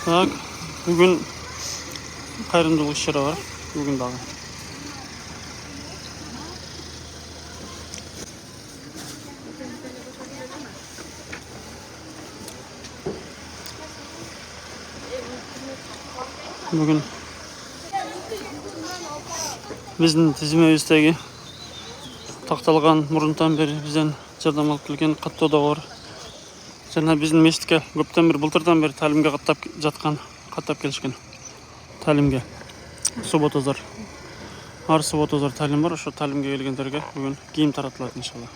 Так, bugün kayrımcılık işleri var. Bugün dağı. Bugün bizning tizimimizdagi taqtalgan murundan beri bizden jardam alıp kelген Qatto Dogor жана биздин мешитке көптөн бери былтырдан бери талимге каттап келишкен. Талимге субботазар. Ар субботазар талим бар. Ошо талимге келгендерге бүгүн кийим таратылат иншалла.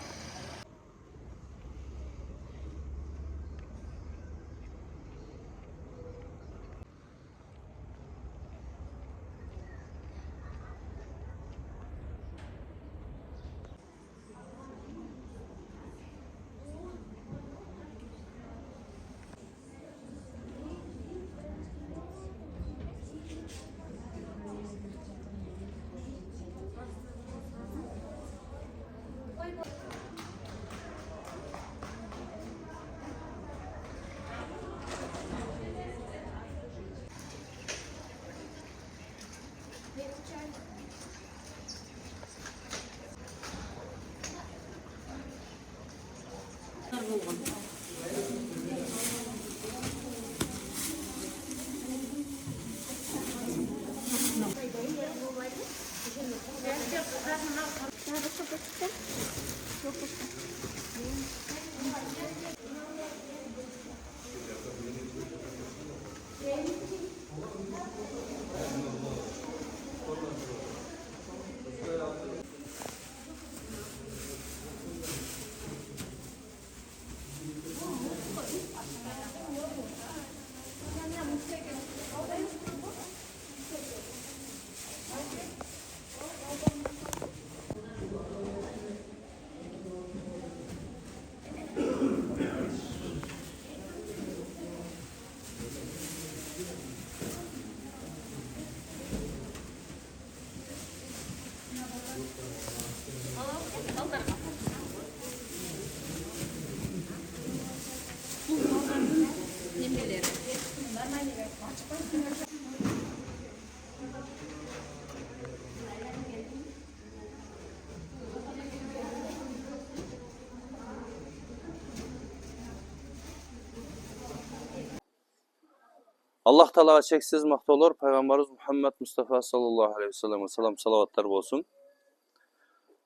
Allah Teala'ya çeksiz maqtolar, Peygamberimiz Muhammed Mustafa sallallahu aleyhi ve sellem'e salam salavatlar olsun.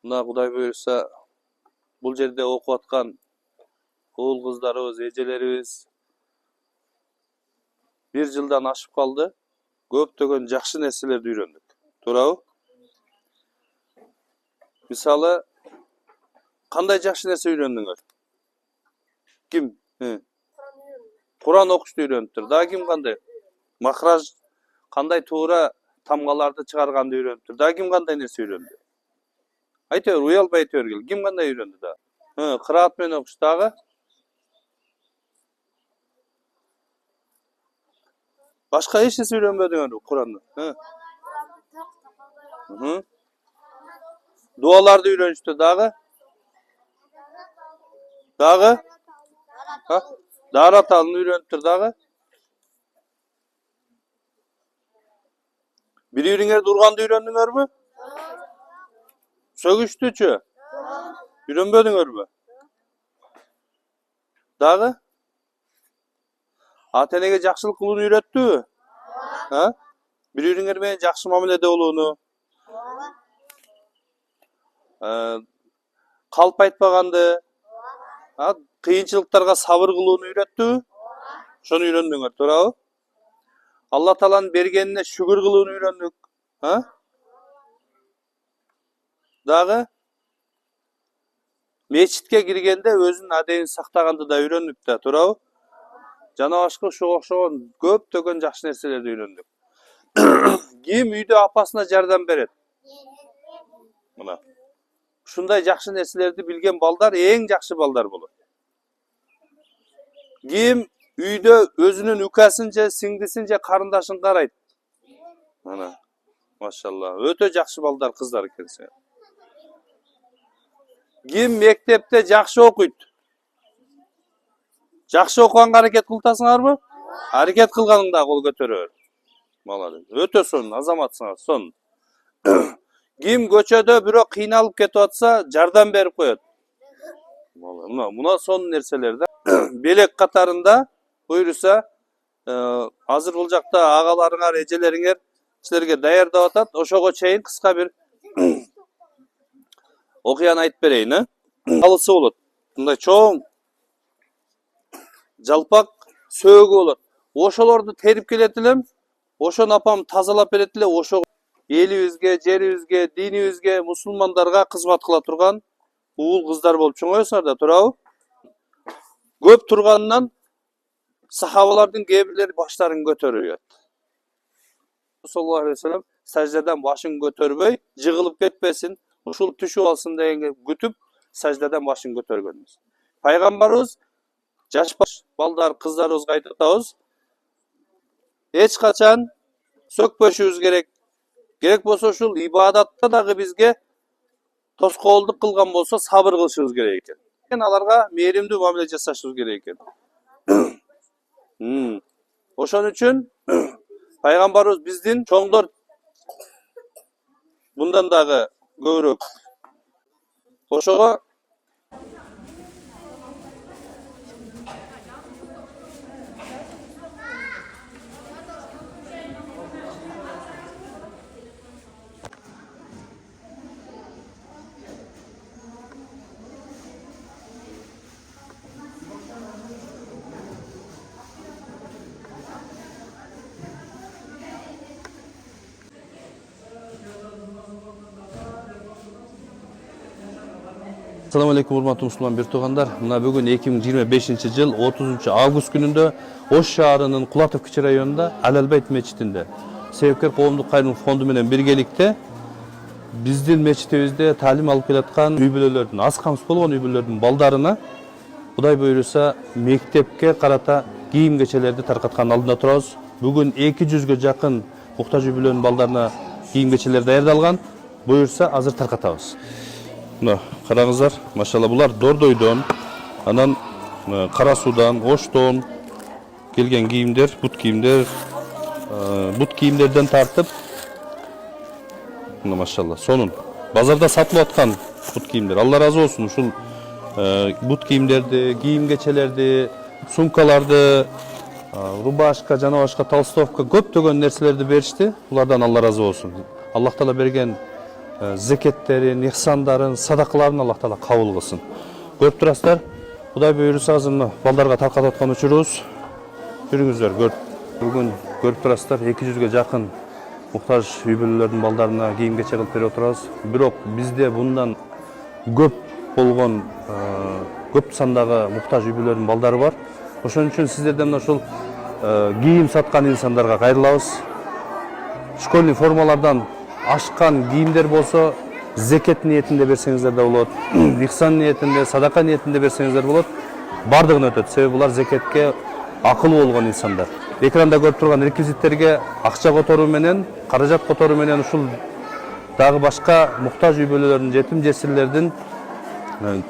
Buna Kuday buyursa, bu yerde okup atkan oğul kızlarımız, ecelerimiz bir yıldan aşıp kaldı. Köptögön жақсы nesilerdi үйrendік. Турабы? Misалы, qanday жақсы nesi үйрендіңер? Kim? Kur'an okuştu үйреніпtir. Daha kim qanday? Mahraj qanday tuğra tamgalardı çıkargandı үйреніпtir. Daha kim qanday nesi үйренді? Айтыр, уялбай айтыр кел. Kim qanday үйренді da? Qıraat men okuştağı? Başka hiç nesi үйренбедіңер Kur'an'da? Dualarda үйренішті дағы? Дағы? Dara talını үйреніпtir дағы? Bir үйреңер durğanды үйрендіңер mi? Sögüştüçü? Үйренбедіңер mi? Дағы? Ата-энеге жақсылық кылууну үйрөттүбү? Bir үйреңер менен жақсы мамиледе болууну? Калп айтпаганды? Кыйынчылыктарга сабыр кылууну үйрөттүбү? Ошону үйрөндүңөр, туурабы? Allah Teala'nın bergenine şükür kılığını öğrendik. Дағы meçitke girgende özünün adayını saktağandı da öğrendik de, turabı? Жана башка ошого окшогон көптөгөн жакшы нерселерди үйрөндүк. Ким үйдө апасына жардам берет? Мына. Ушундай жакшы нерселерди билген балдар эң жакшы балдар болот. Ким үйдө өзүнүн укасынча, сиңдисинче, карындашын карайт? Мына. Машалла. Өтө жакшы балдар, кыздар экенсиң. Ким мектепте жакшы окуйт? Жақсы оқығанға әрекет қылтасыңарбы? Hareket kılganыңda kol götürür. Молодец. Öte son, azamatsыңар, son. Ким көчөдө бирок кыйналып кетип атса, жардам берип коет. Мына сонун нерселер да. Белек катарында буйруса, азыр бул жакта агаларыңар, эжелериңер силерге даярдап атат. Ошого чейин кыска бир окуяны айтып берейин, алысы болот. Мындай чоң жалпак сөөгү болот. Ошолорду терип келет элем. Ошону апам тазалап берет эле, ошо элибизге, жерибизге, динибизге, мусулмандарга кызмат кыла турган уул кыздар болуп чоңоюсуңар да, туурабы? Көп турганынан сахабалардын кээ бирлери баштарын көтөрүп. Саллаллаху алейхи ва саллям саждадан башын көтөрбөй, жыгылып кетпесин, ушул түшүп алсын дегенге күтүп, саждадан башын көтөргөнбүз. Пайгамбарыбыз жаш балдар, кыздарыбызга айтып атабыз, эч качан сөкпөшүбүз керек. Керек болсо ушул ибадатта дагы бизге тоскоолдук кылган болсо сабыр кылышыбыз керек экен. Аларга мээримдүү мамиле жасашыбыз керек экен. Ошон үчүн пайгамбарыбыз биздин чоңдор мындан дагы көбүрөөк. Ошого Assalamu alaikum урматтуу мусулман бир туугандар. Мына бүгүн 2025-жыл 30 август күнүндө Ош шаарынын Кулатов кичи районунда Алалбайт мечитинде Себепкер коомдук кайрымдуулук фонду менен биргеликте биздин мечитибизде таалим алып келаткан үй бүлөлөрдүн, аз камсыз болгон үй бүлөлөрдүн балдарына Кудай буйруса мектепке карата кийим кечелерди таркаткан алдында турабыз. Бүгүн 200ге жакын муктаж үй бүлөнүн балдарына кийим кечелер даярдалган. Буйруса азыр таркатабыз. Мына караңыздар, машалла, булар Дордойдон, анан Кара Суудан, Оштон келген кийимдер, бут кийимдерден тартып, мына машалла, сонун базарда сатылып аткан бут кийимдер. Алла разы болсун, ушул бут кийимдерди, кийим кечелерди, сумкаларды, рубашка, жана башка толстовка, көптөгөн нерселерди беришти. Булардан Алла разы болсун. Аллах Таала берген зекеттерин, ихсандарын, садакаларын Аллах Таала кабыл кылсын. Көрүп турасыздар, Кудай буйруса азыр балдарга таркатып аткан учурубуз. Көрүңүздөр, бүгүн көрүп турасыздар, 200ге жакын муктаж үй бүлөлөрдүн балдарына кийим кече кылып берип отурабыз. Бирок бизде bundan көп болгон, көп сандагы муктаж үй бүлөлөрдүн балдары бар. Ошон үчүн сиздерден ушул кийим саткан инсандарга кайрылабыз. Школьный формалардан ашкан кийимдер болсо, зекет ниетинде берсеңиздер да болот, ихсан ниетинде, садака ниетинде берсеңиздер болот. Бардыгын өтөт, себеби булар зекетке акылуу болгон инсандар. Экранда көрүп турган реквизиттерге акча которуу менен, каражат которуу менен ушул дагы башка муктаж үй бүлөлөрдүн, жетим жесирлердин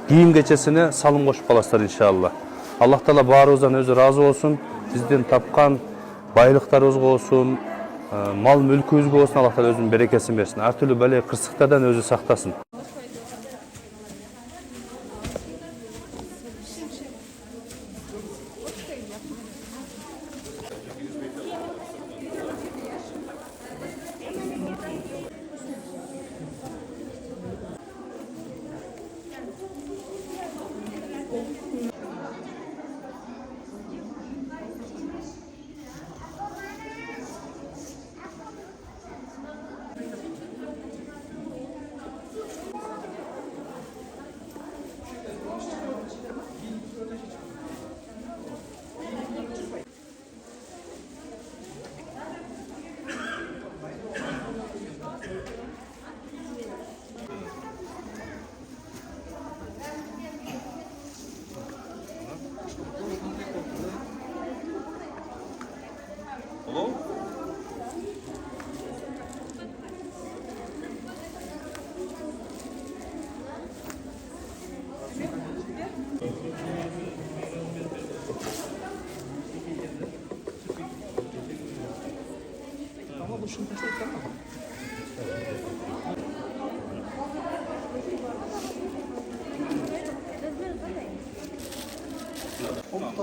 кийим кечесине салым кошуп каласыздар иншалла. Аллах Таала баарыбыздан өзү разы болсун, биздин тапкан байлыктарыбызга болсун, мал мүлкүбүзгө болсун, Аллах Таала өзүнүн берекесин берсин. Ар түрдүү бале кырсыктардан өзү сактасын.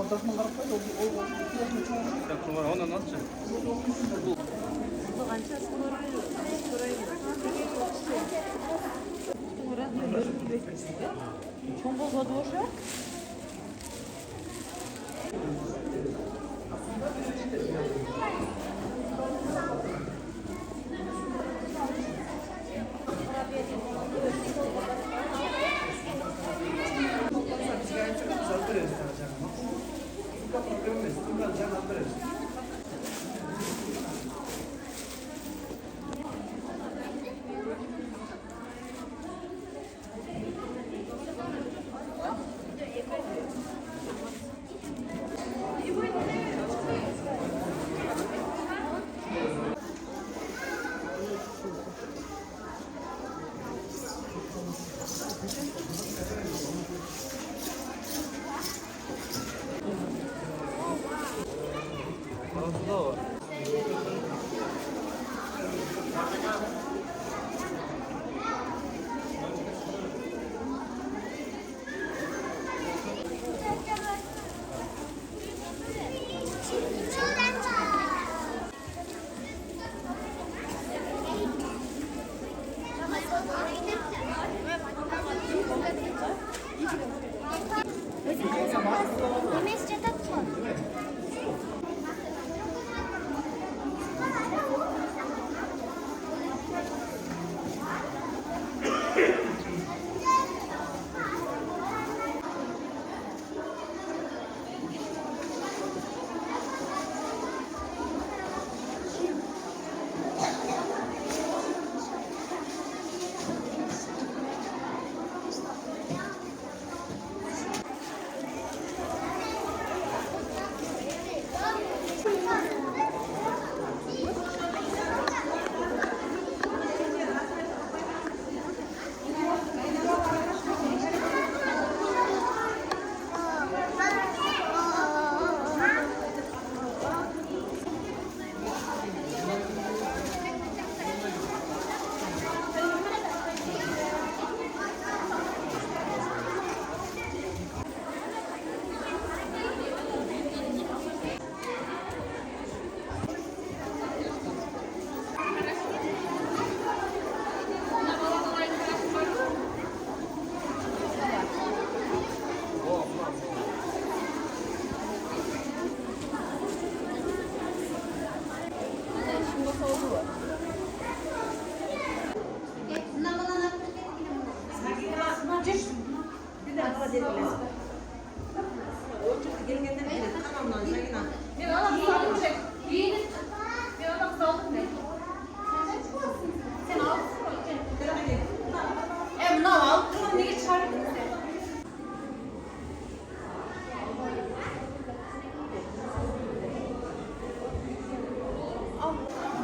Ondan nasıl? Вместе этот сон.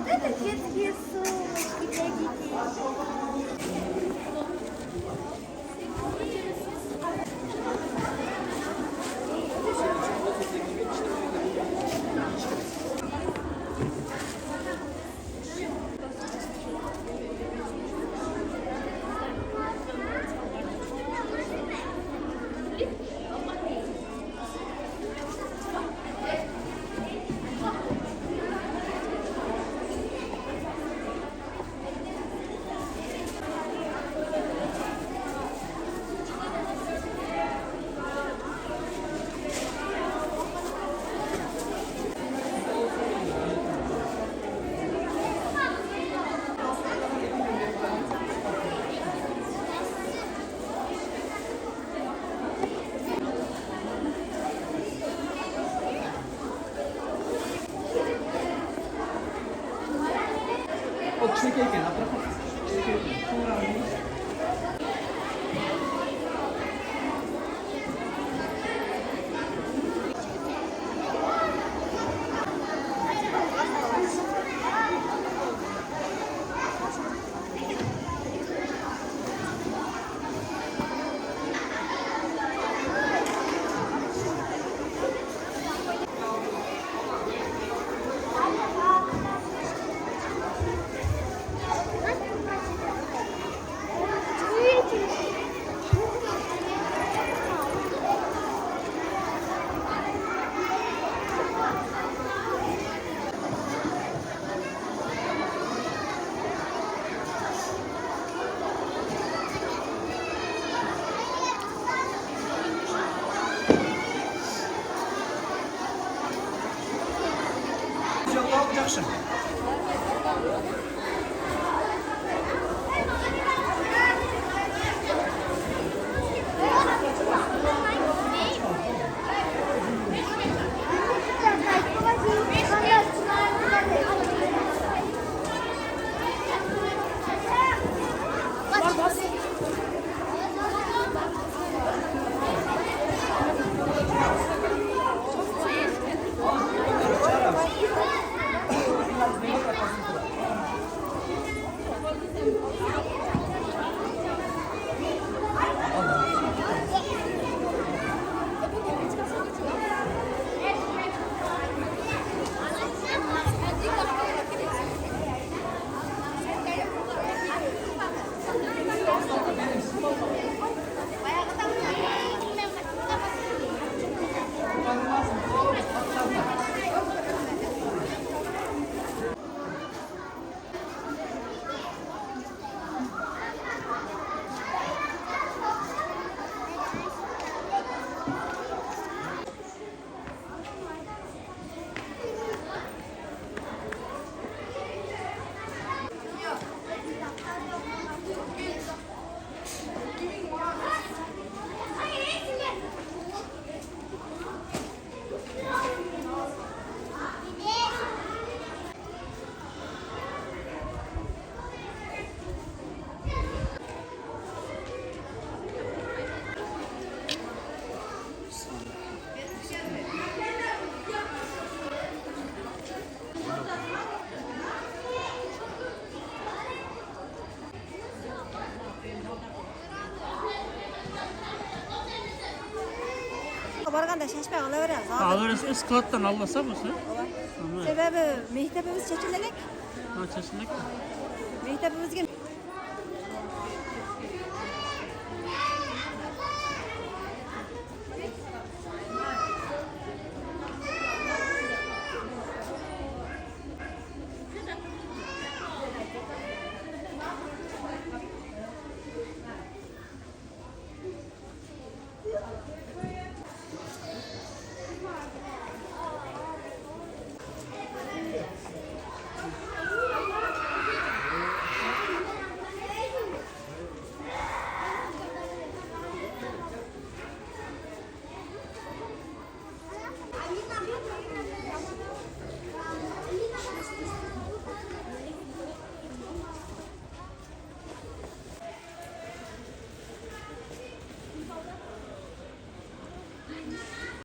Это детские сумочки для детей. Barganda şaşmay alaveramiz. Alırız sklattan allasa bu sen. Sebebi mektebimiz chechilelek. Ha çeşitlik. Mektebimizga